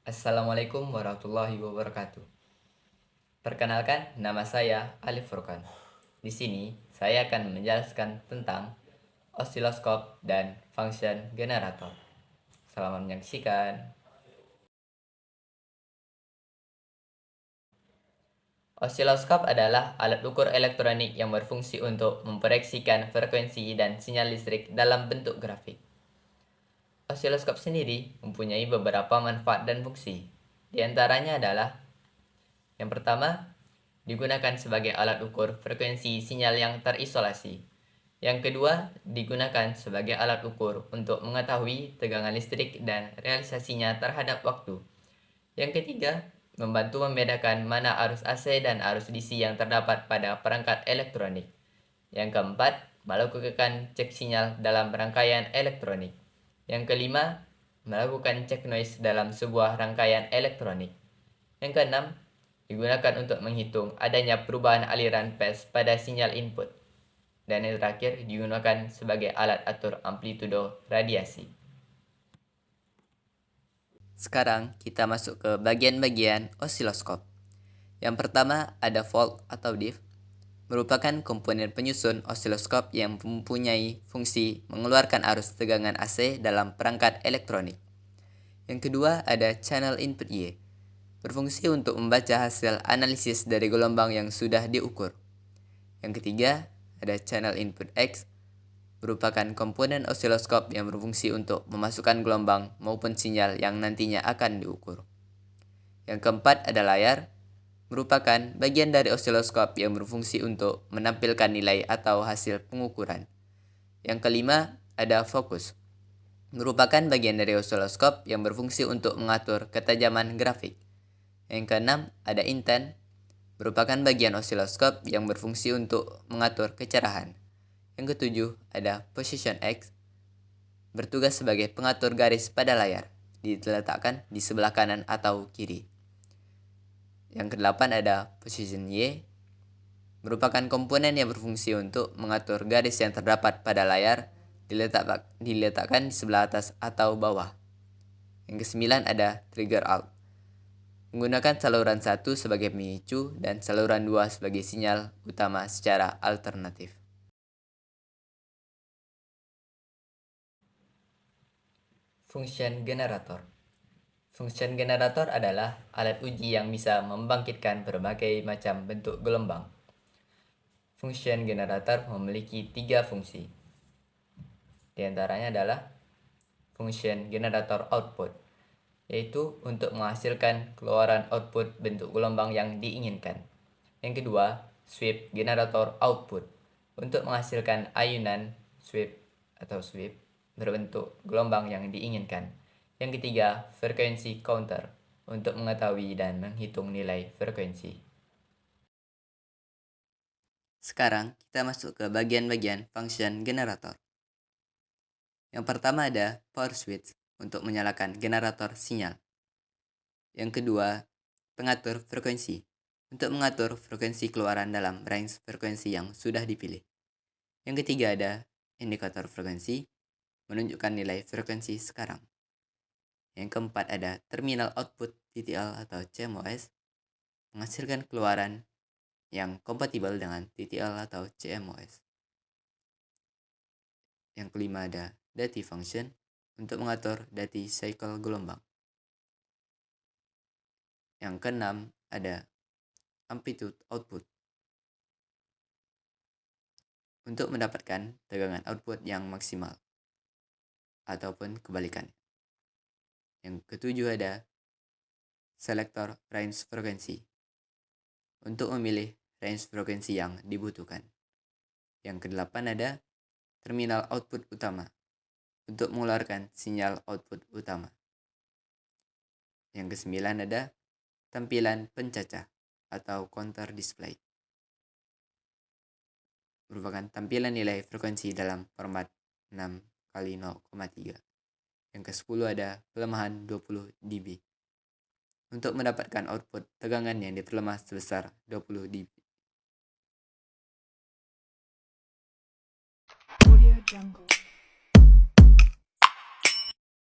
Assalamualaikum warahmatullahi wabarakatuh. Perkenalkan, nama saya Alif Furqan. Di sini, saya akan menjelaskan tentang osiloskop dan function generator. Selamat menyaksikan. Osiloskop adalah alat ukur elektronik yang berfungsi untuk memproyeksikan frekuensi dan sinyal listrik dalam bentuk grafik. Osiloskop sendiri mempunyai beberapa manfaat dan fungsi. Di antaranya adalah yang pertama, digunakan sebagai alat ukur frekuensi sinyal yang terisolasi. Yang kedua, digunakan sebagai alat ukur untuk mengetahui tegangan listrik dan realisasinya terhadap waktu. Yang ketiga, membantu membedakan mana arus AC dan arus DC yang terdapat pada perangkat elektronik. Yang keempat, melakukan cek sinyal dalam rangkaian elektronik. Yang kelima, melakukan cek noise dalam sebuah rangkaian elektronik. Yang keenam, digunakan untuk menghitung adanya perubahan aliran phase pada sinyal input. Dan yang terakhir, digunakan sebagai alat atur amplitudo radiasi. Sekarang kita masuk ke bagian-bagian osiloskop. Yang pertama ada volt atau diff, merupakan komponen penyusun osiloskop yang mempunyai fungsi mengeluarkan arus tegangan AC dalam perangkat elektronik. Yang kedua ada channel input Y, berfungsi untuk membaca hasil analisis dari gelombang yang sudah diukur. Yang ketiga ada channel input X, merupakan komponen osiloskop yang berfungsi untuk memasukkan gelombang maupun sinyal yang nantinya akan diukur. Yang keempat ada layar, merupakan bagian dari osiloskop yang berfungsi untuk menampilkan nilai atau hasil pengukuran. Yang kelima ada fokus, merupakan bagian dari osiloskop yang berfungsi untuk mengatur ketajaman grafik. Yang keenam ada intent, merupakan bagian osiloskop yang berfungsi untuk mengatur kecerahan. Yang ketujuh ada position X, bertugas sebagai pengatur garis pada layar, diletakkan di sebelah kanan atau kiri. Yang kedelapan ada position Y, merupakan komponen yang berfungsi untuk mengatur garis yang terdapat pada layar, diletakkan di sebelah atas atau bawah. Yang kesembilan ada trigger out, menggunakan saluran 1 sebagai pemicu dan saluran 2 sebagai sinyal utama secara alternatif. Function generator. Function generator adalah alat uji yang bisa membangkitkan berbagai macam bentuk gelombang. Function generator memiliki 3 fungsi. Di antaranya adalah function generator output, yaitu untuk menghasilkan keluaran output bentuk gelombang yang diinginkan. Yang kedua, sweep generator output, untuk menghasilkan ayunan sweep berbentuk gelombang yang diinginkan. Yang ketiga, frekuensi counter, untuk mengetahui dan menghitung nilai frekuensi. Sekarang kita masuk ke bagian-bagian function generator. Yang pertama ada power switch, untuk menyalakan generator sinyal. Yang kedua, pengatur frekuensi, untuk mengatur frekuensi keluaran dalam range frekuensi yang sudah dipilih. Yang ketiga ada indikator frekuensi, menunjukkan nilai frekuensi sekarang. Yang keempat ada terminal output TTL atau CMOS, menghasilkan keluaran yang kompatibel dengan TTL atau CMOS. Yang kelima ada dati function, untuk mengatur dati cycle gelombang. Yang keenam ada amplitude output, untuk mendapatkan tegangan output yang maksimal, ataupun kebalikannya. Yang ketujuh ada selector range frekuensi, untuk memilih range frekuensi yang dibutuhkan. Yang kedelapan ada terminal output utama, untuk mengeluarkan sinyal output utama. Yang kesembilan ada tampilan pencacah atau counter display, merupakan tampilan nilai frekuensi dalam format 6x0,3. Yang ke-10 ada pelemahan 20 dB, untuk mendapatkan output tegangan yang diperlemah sebesar 20 dB. Audio Jungle.